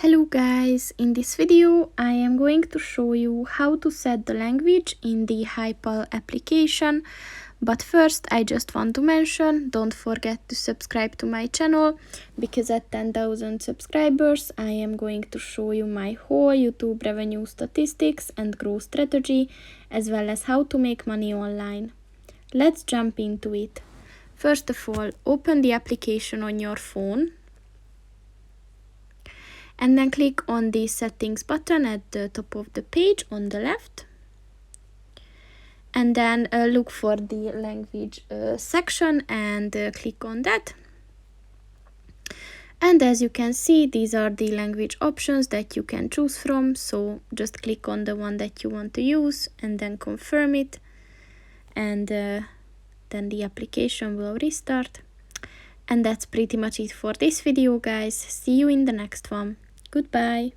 Hello guys, in this video I am going to show you how to set the language in the HiPal application. But first I just want to mention, don't forget to subscribe to my channel, because at 10,000 subscribers I am going to show you my whole YouTube revenue statistics and growth strategy, as well as how to make money online. Let's jump into it. First of all, open the application on your phone and then click on the settings button at the top of the page on the left, and then look for the language section and click on that. And as you can see, these are the language options that you can choose from, so just click on the one that you want to use and then confirm it, and then the application will restart. And that's pretty much it for this video, guys. See you in the next one. Goodbye.